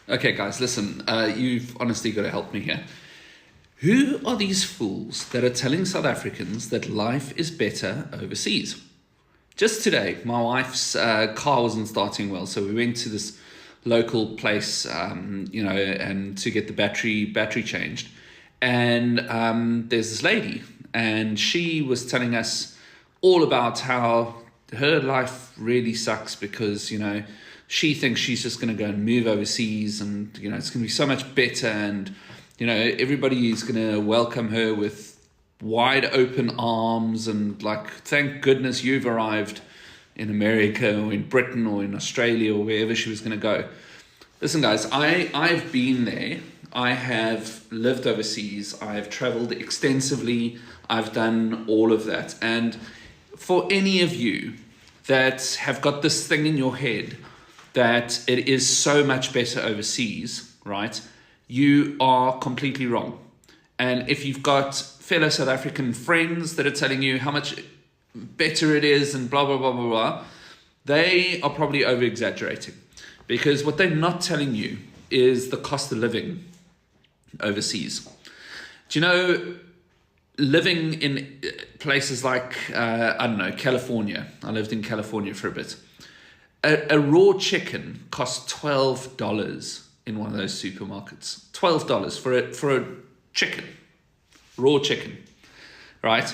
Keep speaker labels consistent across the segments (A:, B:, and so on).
A: Okay, guys, listen, you've honestly got to help me here. Who are these fools that are telling South Africans that life is better overseas? Just today, my wife's car wasn't starting well, so we went to this local place, and to get the battery changed. And there's this lady, and she was telling us all about how her life really sucks because she thinks she's just going to go and move overseas, and it's going to be so much better, and everybody is going to welcome her with wide open arms, and like, thank goodness you've arrived in America or in Britain or in Australia or wherever she was going to go. Listen, guys, I've been there. I have lived overseas. I've traveled extensively. I've done all of that. And for any of you that have got this thing in your head that it is so much better overseas, right? You are completely wrong. And if you've got fellow South African friends that are telling you how much better it is and blah, blah, blah, blah, blah, they are probably over-exaggerating, because what they're not telling you is the cost of living overseas. Do you know, living in places like, California, I lived in California for a bit, a raw chicken costs $12 in one of those supermarkets. $12 for a chicken, raw chicken, right?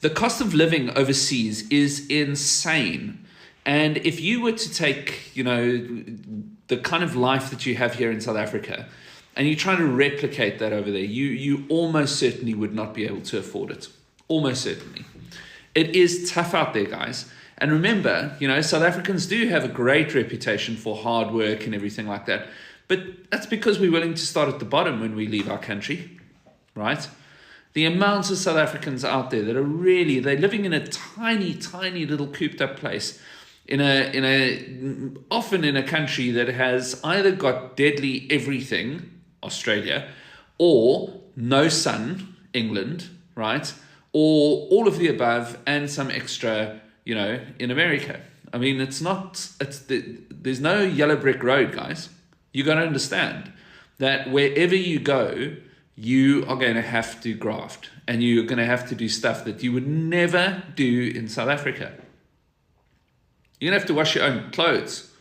A: The cost of living overseas is insane. And if you were to take, the kind of life that you have here in South Africa, and you're trying to replicate that over there, you almost certainly would not be able to afford it. Almost certainly. It is tough out there, guys. And remember, South Africans do have a great reputation for hard work and everything like that. But that's because we're willing to start at the bottom when we leave our country, right? The amounts of South Africans out there that are they're living in a tiny, tiny little cooped up place, often in a country that has either got deadly everything, Australia, or no sun, England, right? Or all of the above and some extra, in America. I mean, there's no yellow brick road, guys. You got to understand that wherever you go, you are going to have to graft, and you're going to have to do stuff that you would never do in South Africa. You're going to have to wash your own clothes,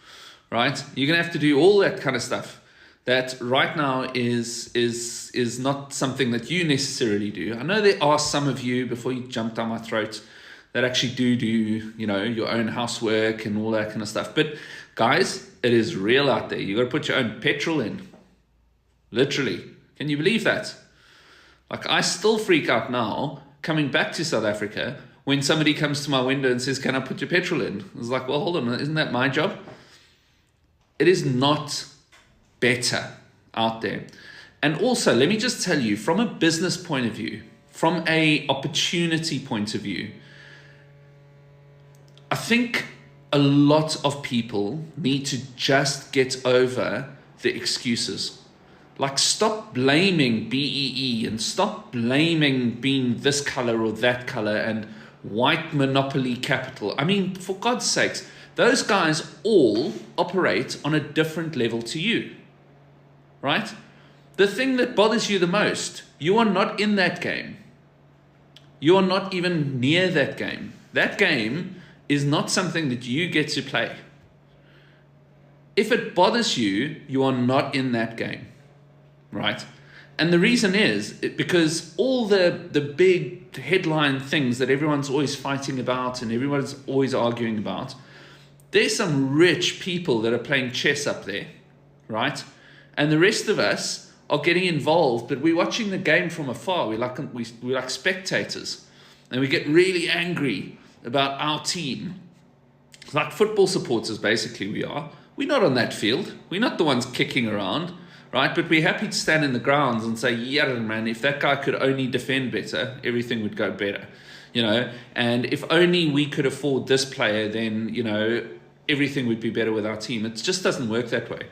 A: right? You're going to have to do all that kind of stuff that right now is not something that you necessarily do. I know there are some of you, before you jump down my throat, that actually do your own housework and all that kind of stuff. But guys, it is real out there. You got to put your own petrol in, literally. Can you believe that? Like, I still freak out now coming back to South Africa when somebody comes to my window and says, "Can I put your petrol in?" I was like, well, hold on, isn't that my job? It is not better out there. And also, let me just tell you, from a business point of view, from a opportunity point of view, I think a lot of people need to just get over the excuses. Like, stop blaming BEE and stop blaming being this color or that color and white monopoly capital. I mean, for God's sakes, those guys all operate on a different level to you, right? The thing that bothers you the most, you are not in that game. You are not even near that game. That game is not something that you get to play. If it bothers you, you are not in that game, right? And the reason is because all the big headline things that everyone's always fighting about and everyone's always arguing about, there's some rich people that are playing chess up there, right? And the rest of us are getting involved, but we're watching the game from afar. We're like spectators, and we get really angry about our team. Like football supporters, basically, we are. We're not on that field. We're not the ones kicking around, right? But we're happy to stand in the grounds and say, yeah, man, if that guy could only defend better, everything would go better, and if only we could afford this player, then, everything would be better with our team. It just doesn't work that way.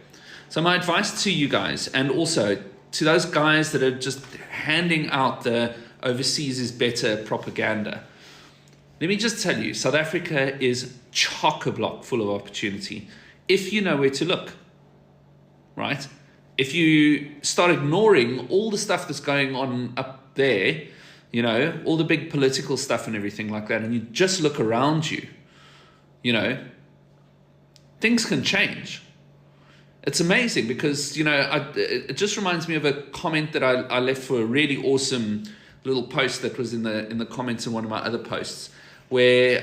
A: So my advice to you guys, and also to those guys that are just handing out the overseas is better propaganda, let me just tell you, South Africa is chock-a-block full of opportunity if you know where to look, right? if you start ignoring all the stuff that's going on up there, you know, all the big political stuff and everything like that, and you just look around you, you know, things can change. It's amazing because, you know, it just reminds me of a comment that I left for a really awesome little post that was in the comments in one of my other posts, where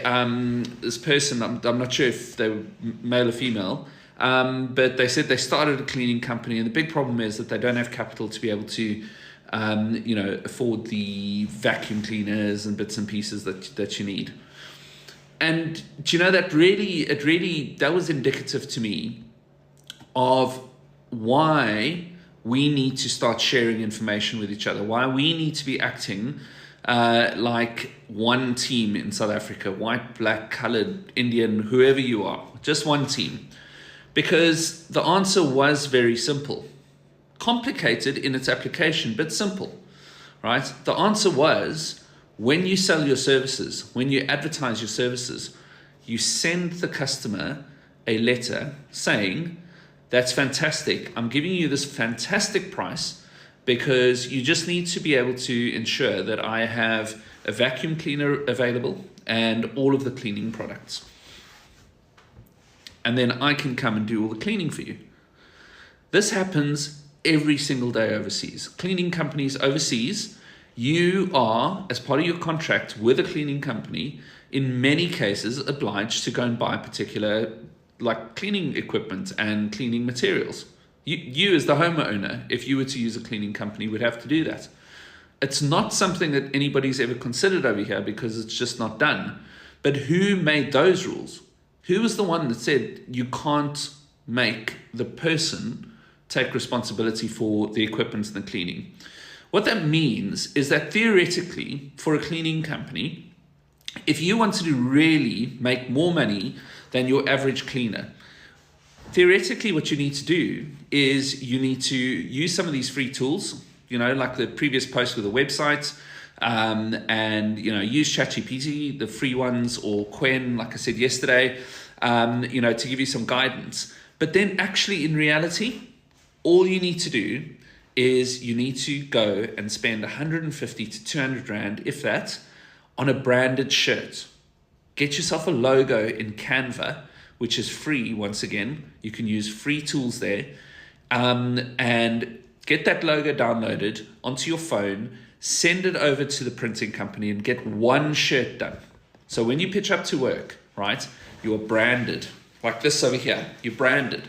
A: this person, I'm not sure if they were male or female, but they said they started a cleaning company, and the big problem is that they don't have capital to be able to, you know, afford the vacuum cleaners and bits and pieces that you need. And do you know, that was indicative to me of why we need to start sharing information with each other, why we need to be acting like one team in South Africa, white, black, colored, Indian, whoever you are, just one team. Because the answer was very simple, complicated in its application, but simple, right? The answer was, when you sell your services, when you advertise your services, you send the customer a letter saying, that's fantastic, I'm giving you this fantastic price because you just need to be able to ensure that I have a vacuum cleaner available and all of the cleaning products. And then I can come and do all the cleaning for you. This happens every single day overseas. Cleaning companies overseas, you are, as part of your contract with a cleaning company, in many cases obliged to go and buy particular like cleaning equipment and cleaning materials. You as the homeowner, if you were to use a cleaning company, would have to do that. It's not something that anybody's ever considered over here because it's just not done. But who made those rules? Who was the one that said you can't make the person take responsibility for the equipment and the cleaning? What that means is that theoretically, for a cleaning company, if you wanted to really make more money than your average cleaner, theoretically what you need to do is you need to use some of these free tools, you know, like the previous post with the website, and, you know, use ChatGPT, the free ones, or Quen, like I said yesterday, you know, to give you some guidance. But then actually in reality, all you need to do is you need to go and spend 150 to 200 Rand, if that, on a branded shirt. Get yourself a logo in Canva, which is free. Once again, you can use free tools there, and get that logo downloaded onto your phone, send it over to the printing company and get one shirt done. So when you pitch up to work, right, you're branded, like this over here, you're branded,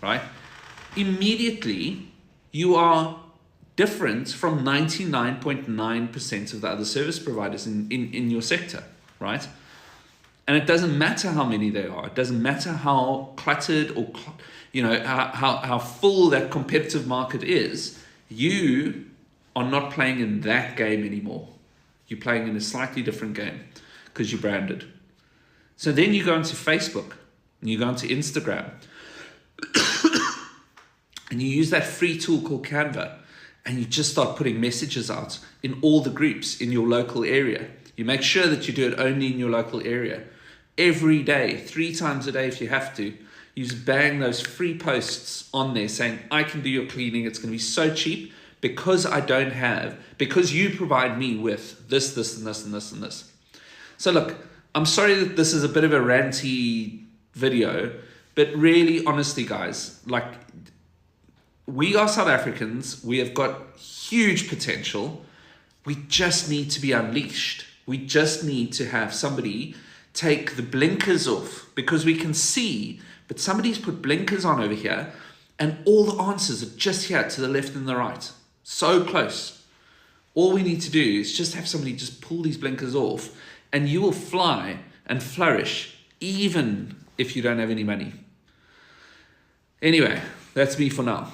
A: right? Immediately, you are different from 99.9% of the other service providers in your sector, right? And it doesn't matter how many there are. It doesn't matter how cluttered or, you know, how full that competitive market is. You are not playing in that game anymore. You're playing in a slightly different game because you're branded. So then you go into Facebook and you go into Instagram and you use that free tool called Canva, and you just start putting messages out in all the groups in your local area. You make sure that you do it only in your local area. Every day, 3 times a day if you have to, you just bang those free posts on there saying, I can do your cleaning, it's going to be so cheap because because you provide me with this, this, and this, and this, and this. So look, I'm sorry that this is a bit of a ranty video, but really, honestly, guys, like, we are South Africans, we have got huge potential, we just need to be unleashed. We just need to have somebody take the blinkers off, because we can see, but somebody's put blinkers on over here and all the answers are just here to the left and the right. So close. All we need to do is just have somebody just pull these blinkers off and you will fly and flourish even if you don't have any money. Anyway, that's me for now.